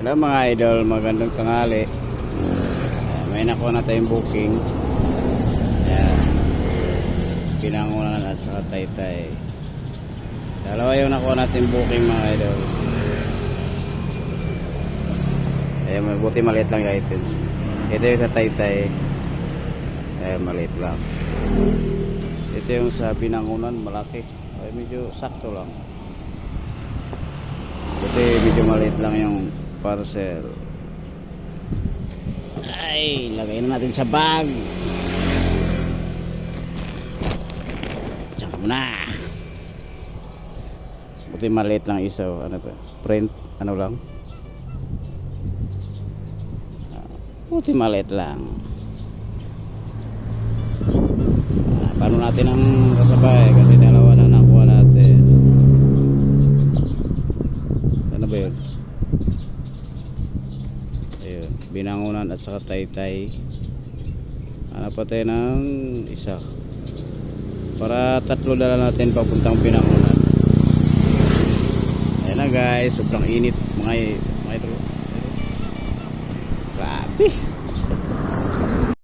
Hello mga idol, magandang tanghali. May nakuha na tayong booking. Ayan, Binangonan at saka Taytay. Dalawa yung nakuha natin booking mga idol. Ayan, mabuti maliit lang guys. Ito yung sa Taytay. Ayan, maliit lang. Ito yung sa Binangonan, malaki. Ay, medyo sakto lang. Kasi medyo maliit lang yung parcel. Ay, lagay na natin sa bag. Tsaka muna. Buti maliit lang isa. Ano to? Print, ano lang. Buti maliit lang. Paano natin ang kasabay? Kasi dalawa na nakuha natin. Ano ba yun? Ayun, Binangonan at saka Taytay. Hanap pa tayo ng isa para tatlo dala natin papuntang Binangonan. Ayan na guys, sobrang init mga ito. Grabe.